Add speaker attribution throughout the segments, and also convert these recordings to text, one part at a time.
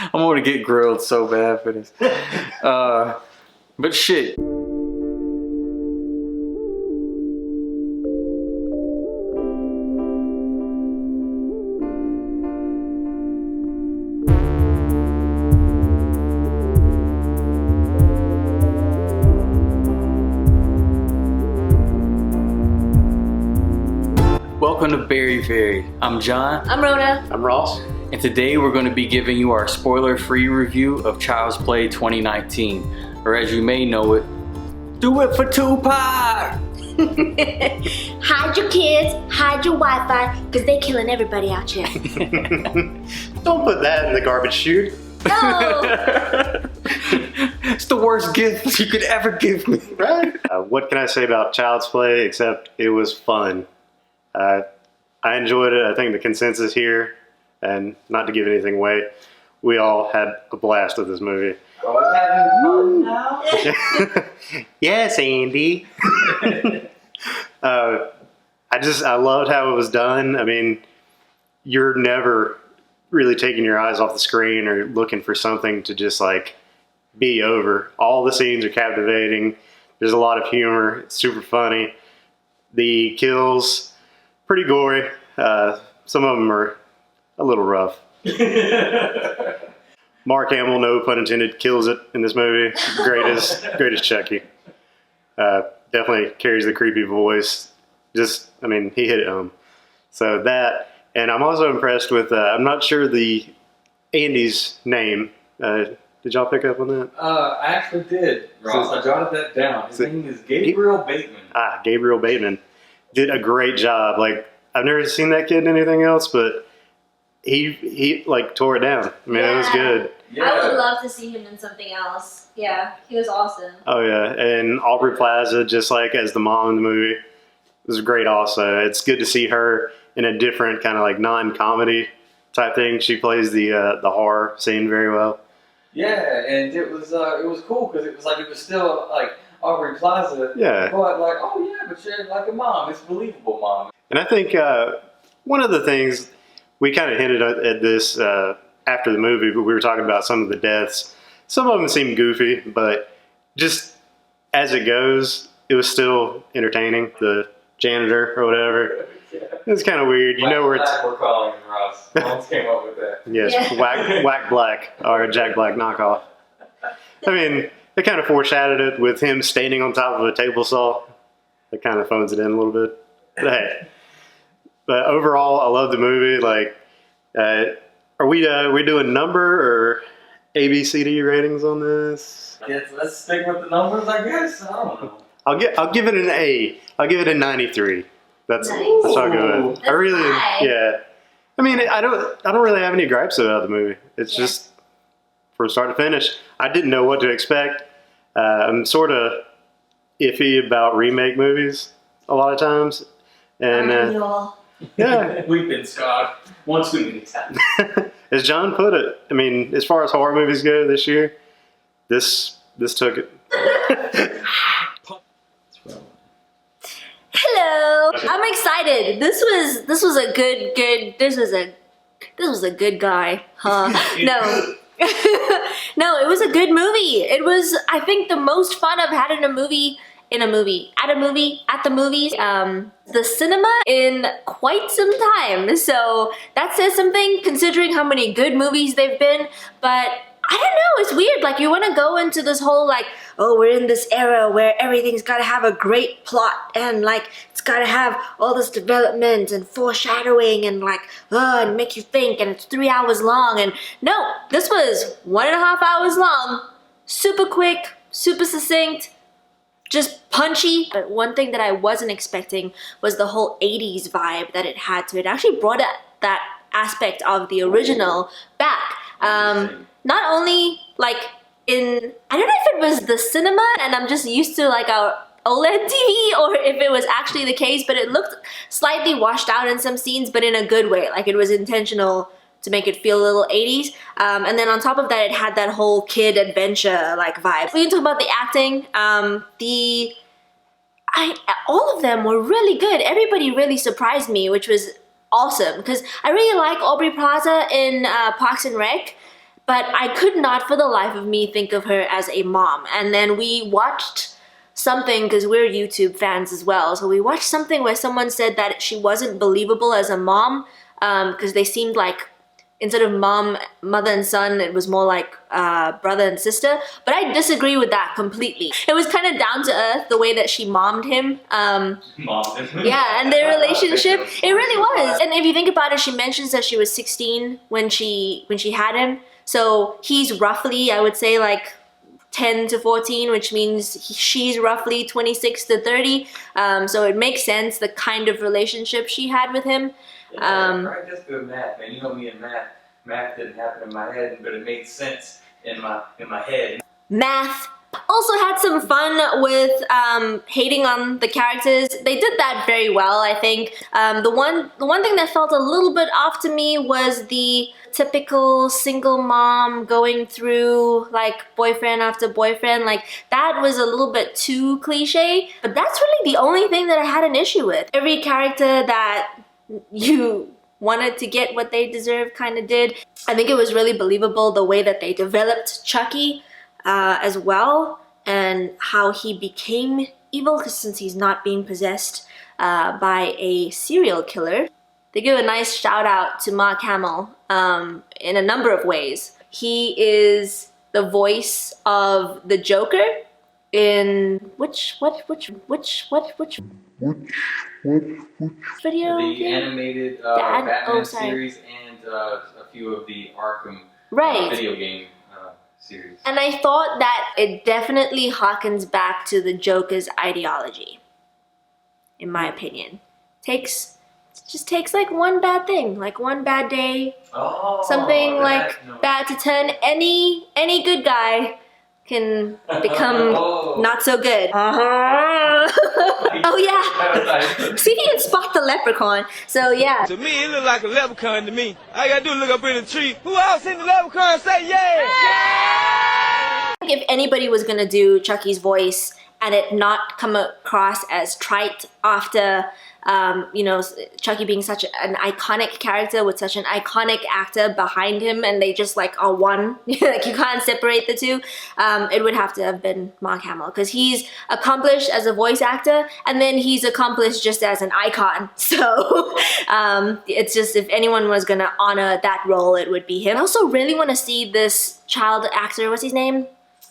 Speaker 1: I'm gonna get grilled so bad for this. But shit. Welcome to BearyVaried. I'm John.
Speaker 2: I'm Rhoda.
Speaker 3: I'm Ross.
Speaker 1: And today we're going to be giving you our spoiler-free review of Child's Play 2019. Or as you may know it, do it for Tupac!
Speaker 2: Hide your kids, hide your Wi-Fi, because they killing everybody out here.
Speaker 3: Don't put that in the garbage chute.
Speaker 2: No!
Speaker 1: It's the worst gift you could ever give me.
Speaker 3: Right? What can I say about Child's Play except it was fun? I enjoyed it. I think the consensus here, and not to give anything away, we all had a blast with this movie.
Speaker 1: Are we having fun now?
Speaker 3: Yes, Andy. I loved how it was done. I mean, you're never really taking your eyes off the screen or looking for something to just like be over. All the scenes are captivating. There's a lot of humor. It's super funny. The kills, pretty gory. Some of them are a little rough. Mark Hamill, no pun intended, kills it in this movie. Greatest Chucky. Definitely carries the creepy voice. I mean, he hit it home. So that, and I'm also impressed with, I'm not sure the Andy's name. Did y'all pick up on that?
Speaker 1: I actually did, Ross. I jotted that down. His name is Gabriel Bateman.
Speaker 3: Gabriel Bateman. Did a great job. Like, I've never seen that kid in anything else, but he like tore it down. I mean, it was good.
Speaker 2: Yeah. I would love to see him in something else. Yeah, he was awesome.
Speaker 3: Oh yeah, and Aubrey Plaza, just like as the mom in the movie, was great also. It's good to see her in a different kind of like non-comedy type thing. She plays the horror scene very well.
Speaker 1: Yeah, and it was cool because it was still like Aubrey Plaza.
Speaker 3: Yeah.
Speaker 1: But like, oh yeah, but you're like a mom. It's believable, mom.
Speaker 3: And I think one of the things we kind of hinted at this after the movie, but we were talking about some of the deaths. Some of them seemed goofy, but just as it goes, it was still entertaining. The janitor or whatever. It's kind of weird. You know where it's...
Speaker 1: We're calling him, Ross. Someone came up with that.
Speaker 3: Yes, yeah. Whack Black, or a Jack Black knockoff. I mean, they kind of foreshadowed it with him standing on top of a table saw. That kind of phones it in a little bit. But hey. But overall, I love the movie. Like, are we doing number or A, B, C, D ratings on this?
Speaker 1: Yes, let's stick with the numbers, I guess. I don't know.
Speaker 3: I'll give it an A. I'll give it a 93. That's
Speaker 2: nice.
Speaker 3: That's what I'll go with. I really, yeah. I mean, I don't really have any gripes about the movie. It's just from start to finish. I didn't know what to expect. I'm sort of iffy about remake movies a lot of times, and yeah,
Speaker 1: we've been scarred one too many times.
Speaker 3: As John put it, I mean, as far as horror movies go this year, this took it.
Speaker 2: Hello, I'm excited. This was a good guy, huh? No. No, it was a good movie. It was, I think, the most fun I've had at the movies, the cinema in quite some time. So that says something considering how many good movies they've been, but I don't know, it's weird. Like, you want to go into this whole like, oh, we're in this era where everything's got to have a great plot and like it's got to have all this development and foreshadowing and like, and make you think, and it's 3 hours long. And no, this was 1.5 hours long, super quick, super succinct, just punchy. But one thing that I wasn't expecting was the whole 80s vibe that it had to it. It actually brought that aspect of the original back. Not only like in, I don't know if it was the cinema and I'm just used to like our OLED TV, or if it was actually the case, but it looked slightly washed out in some scenes, but in a good way. Like, it was intentional to make it feel a little 80s. And then on top of that, it had that whole kid adventure like vibe. We can talk about the acting. All of them were really good. Everybody really surprised me, which was awesome, because I really like Aubrey Plaza in Parks and Rec. but I could not for the life of me think of her as a mom. And then we watched something, because we're YouTube fans as well, so we watched something where someone said that she wasn't believable as a mom, because they seemed like, instead of mother and son, it was more like brother and sister. But I disagree with that completely. It was kind of down to earth, the way that she mommed him. Yeah, and their relationship, it really was. And if you think about it, she mentions that she was 16 when she had him. So he's roughly, I would say, like 10 to 14, which means she's roughly 26 to 30. So it makes sense, the kind of relationship she had with him.
Speaker 1: Right, that's good math, man. You know me and math didn't happen in my head, but it made sense in my head.
Speaker 2: Math. Also had some fun with hating on the characters. They did that very well, I think. The one thing that felt a little bit off to me was the typical single mom going through like boyfriend after boyfriend. Like, that was a little bit too cliche, but that's really the only thing that I had an issue with. Every character that you wanted to get what they deserved kind of did. I think it was really believable the way that they developed Chucky as well, and how he became evil, because since he's not being possessed by a serial killer. They give a nice shout out to Mark Hamill in a number of ways. He is the voice of the Joker in which video?
Speaker 1: The animated Batman series and a few of the Arkham video game series.
Speaker 2: And I thought that it definitely harkens back to the Joker's ideology, in my opinion. Just takes like one bad thing, like one bad day, something bad to turn any good guy can become not so good. Oh yeah. See if you can spot the leprechaun. So yeah.
Speaker 4: To me, it look like a leprechaun to me. All I gotta do is look up in the tree. Who else in the leprechaun say yeah?
Speaker 2: If anybody was gonna do Chucky's voice and it not come across as trite after you know, Chucky being such an iconic character with such an iconic actor behind him, and they just like are one, like you can't separate the two, it would have to have been Mark Hamill, because he's accomplished as a voice actor, and then he's accomplished just as an icon. So it's just, if anyone was gonna honor that role, it would be him. I also really want to see this child actor, what's his name?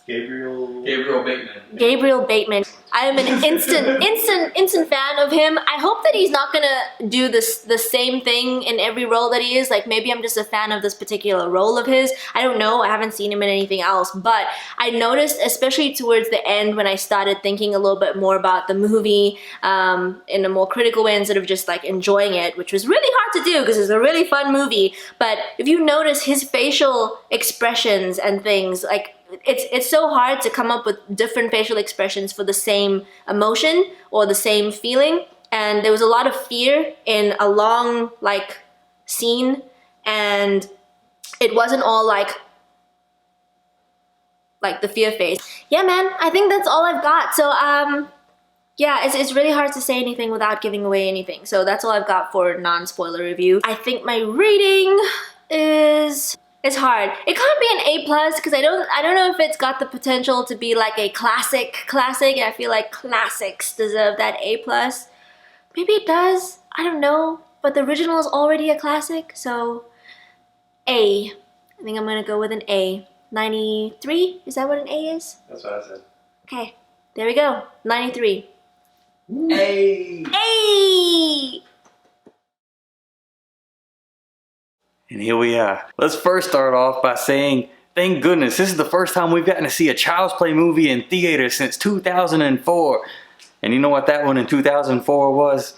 Speaker 1: Gabriel Bateman.
Speaker 2: Gabriel Bateman. I am an instant fan of him. I hope that he's not gonna do the same thing in every role that he is. Like, maybe I'm just a fan of this particular role of his. I don't know. I haven't seen him in anything else. But I noticed, especially towards the end, when I started thinking a little bit more about the movie in a more critical way instead of just like enjoying it, which was really hard to do because it's a really fun movie. But if you notice his facial expressions and things, like, it's so hard to come up with different facial expressions for the same emotion or the same feeling, and there was a lot of fear in a long like scene, and it wasn't all like the fear face. Yeah, man, I think that's all I've got. So yeah, it's really hard to say anything without giving away anything, so that's all I've got for non-spoiler review. I think my rating is... it's hard. It can't be an A+, because I don't know if it's got the potential to be like a classic. I feel like classics deserve that A+. Maybe it does. I don't know. But the original is already a classic, so A. I think I'm gonna go with an A. 93? Is that what an A is?
Speaker 3: That's what I said.
Speaker 2: Okay. There we go. 93.
Speaker 1: A.
Speaker 2: A!
Speaker 1: And here we are. Let's first start off by saying, thank goodness, this is the first time we've gotten to see a Child's Play movie in theaters since 2004. And you know what that one in 2004 was?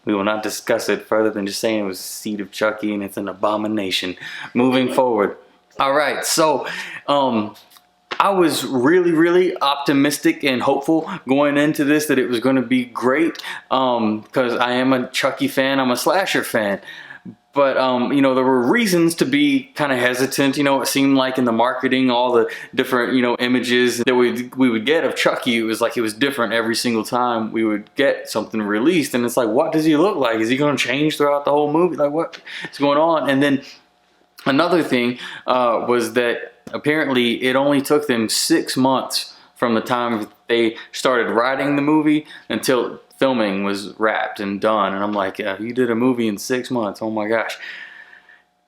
Speaker 1: We will not discuss it further than just saying it was the seed of Chucky and it's an abomination. Moving forward. Alright, so I was really optimistic and hopeful going into this that it was going to be great, because I am a Chucky fan, I'm a slasher fan. But, you know, there were reasons to be kind of hesitant. You know, it seemed like in the marketing, all the different, you know, images that we would get of Chucky, it was like it was different every single time we would get something released. And it's like, what does he look like? Is he going to change throughout the whole movie? Like, what's going on? And then Another thing was that apparently it only took them 6 months from the time they started writing the movie until filming was wrapped and done. And I'm like, yeah, you did a movie in 6 months. Oh my gosh.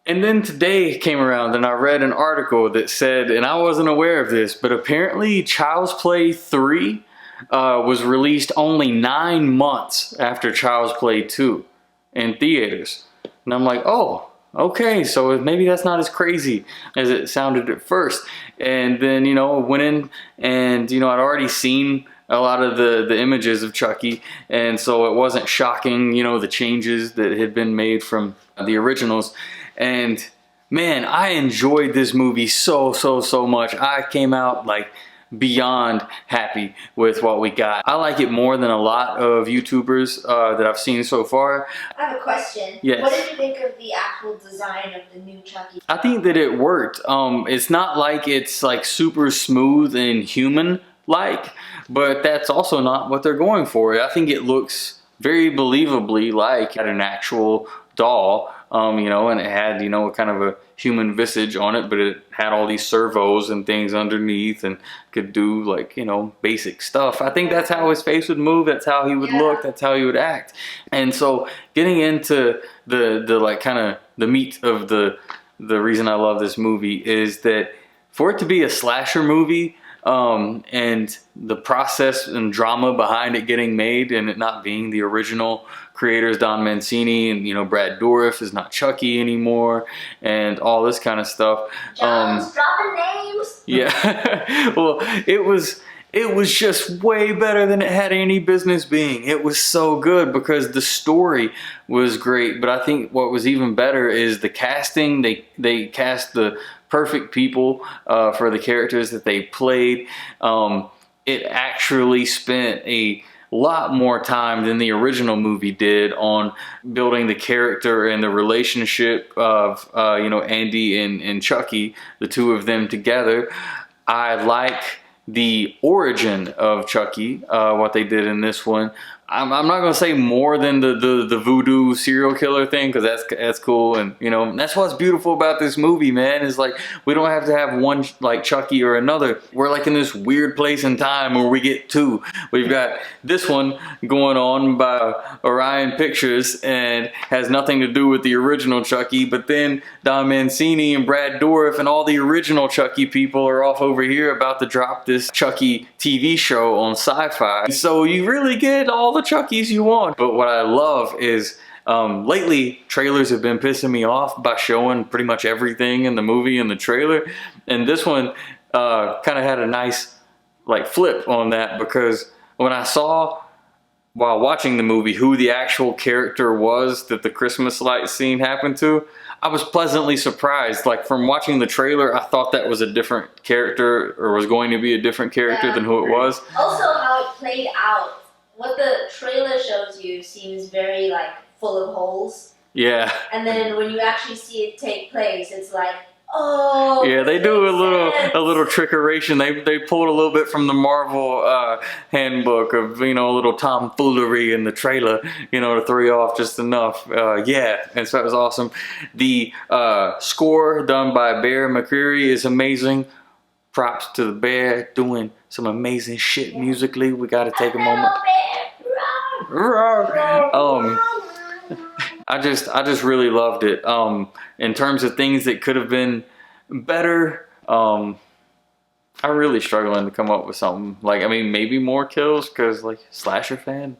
Speaker 1: And then today came around and I read an article that said, and I wasn't aware of this, but apparently Child's Play 3 was released only 9 months after Child's Play 2 in theaters. And I'm like, oh, okay, so maybe that's not as crazy as it sounded at first. And then, you know, went in and, you know, I'd already seen a lot of the images of Chucky, and so it wasn't shocking, you know, the changes that had been made from the originals. And man, I enjoyed this movie so much. I came out like beyond happy with what we got. I like it more than a lot of YouTubers that I've seen so far.
Speaker 2: I have a question.
Speaker 1: Yes.
Speaker 2: What did you think of the actual design of the new Chucky?
Speaker 1: I think that it worked. It's not like it's like super smooth and human like, but that's also not what they're going for. I think it looks very believably like an actual doll, you know, and it had, you know, kind of a human visage on it, but it had all these servos and things underneath and could do like, you know, basic stuff. I think that's how his face would move, that's how he would look, that's how he would act. And so getting into the like kind of the meat of the reason I love this movie is that for it to be a slasher movie, and the process and drama behind it getting made and it not being the original creators, Don Mancini, and, you know, Brad Dourif is not Chucky anymore, and all this kind of stuff.
Speaker 2: John's dropping names.
Speaker 1: Yeah. Well, it was just way better than it had any business being. It was so good because the story was great, but I think what was even better is the casting. They cast the perfect people for the characters that they played. It actually spent a lot more time than the original movie did on building the character and the relationship of you know, Andy and Chucky, the two of them together. I like the origin of Chucky, what they did in this one. I'm not gonna say more than the voodoo serial killer thing, because that's cool, and you know, that's what's beautiful about this movie, man, is like we don't have to have one like Chucky or another. We're like in this weird place in time where we get two. We've got this one going on by Orion Pictures and has nothing to do with the original Chucky, but then Don Mancini and Brad Dourif and all the original Chucky people are off over here about to drop this Chucky TV show on Sci-Fi. So you really get all the Chuckies you want. But what I love is lately trailers have been pissing me off by showing pretty much everything in the movie in the trailer, and this one kind of had a nice like flip on that, because when I saw while watching the movie who the actual character was that the Christmas light scene happened to, I was pleasantly surprised. Like from watching the trailer, I thought that was a different character, or was going to be a different character than who it was.
Speaker 2: Also, how it played out. What the trailer shows you seems very like full of holes.
Speaker 1: Yeah.
Speaker 2: And then when you actually see it take place, it's like, oh.
Speaker 1: Yeah, they do a little trickeration. They pulled a little bit from the Marvel handbook of, you know, a little tomfoolery in the trailer, you know, to throw you off just enough. Yeah, and so that was awesome. The score done by Bear McCreary is amazing. Props to the Bear doing some amazing shit musically. We got to take a moment. I just really loved it. In terms of things that could have been better, I'm really struggling to come up with something. Like, I mean, maybe more kills, because like slasher fan.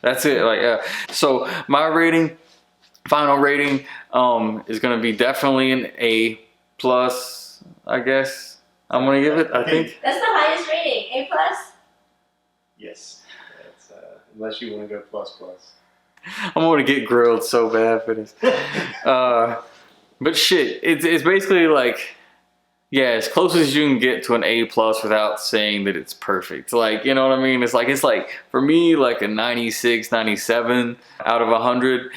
Speaker 1: That's it. Like, so my rating, final rating, is gonna be definitely an A+. I guess I'm gonna give it. I think
Speaker 2: that's the highest rating. A+.
Speaker 3: Yes. That's, unless you want to go plus.
Speaker 1: I'm gonna get grilled so bad for this. But shit, it's basically like, yeah, as close as you can get to an A+ without saying that it's perfect. Like, you know what I mean? It's like for me, like a 96, 97 out of 100.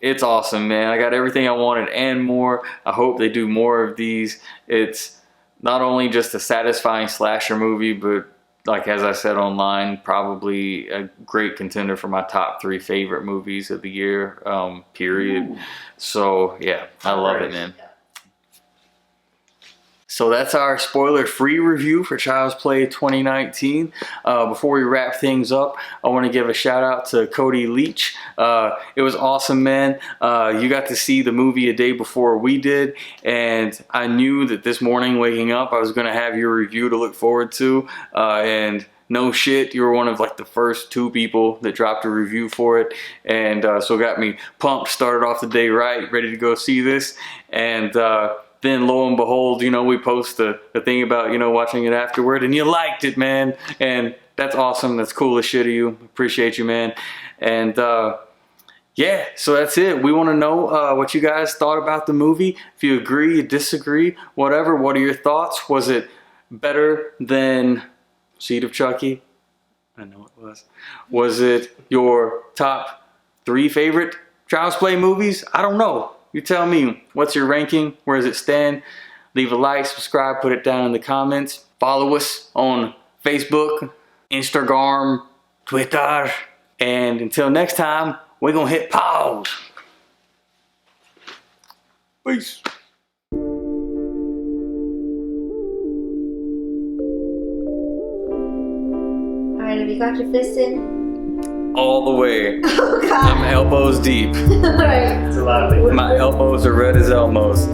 Speaker 1: It's awesome, man. I got everything I wanted and more. I hope they do more of these. It's not only just a satisfying slasher movie, but like as I said online, probably a great contender for my top 3 favorite movies of the year, period. Ooh. So yeah, I love it, man. So that's our spoiler-free review for Child's Play 2019. Before we wrap things up, I want to give a shout out to Cody Leach. It was awesome, man. You got to see the movie a day before we did, and I knew that this morning waking up I was going to have your review to look forward to, and no shit, you were one of like the first 2 people that dropped a review for it, and so got me pumped, started off the day right, ready to go see this, and then lo and behold, you know, we post the thing about, you know, watching it afterward, and you liked it, man. And that's awesome. That's cool as shit of you. Appreciate you, man. And yeah, so that's it. We want to know what you guys thought about the movie. If you agree, you disagree, whatever. What are your thoughts? Was it better than Seed of Chucky? I know it was. Was it your top 3 favorite Child's Play movies? I don't know. You tell me, what's your ranking? Where does it stand? Leave a like, subscribe, put it down in the comments. Follow us on Facebook, Instagram, Twitter. And until next time, we're gonna hit pause. Peace.
Speaker 2: Alright, have you got your fist in?
Speaker 1: All the way.
Speaker 2: Oh god.
Speaker 1: I'm elbows deep.
Speaker 2: Alright.
Speaker 3: It's a lot of
Speaker 1: My elbows are red as Elmo's.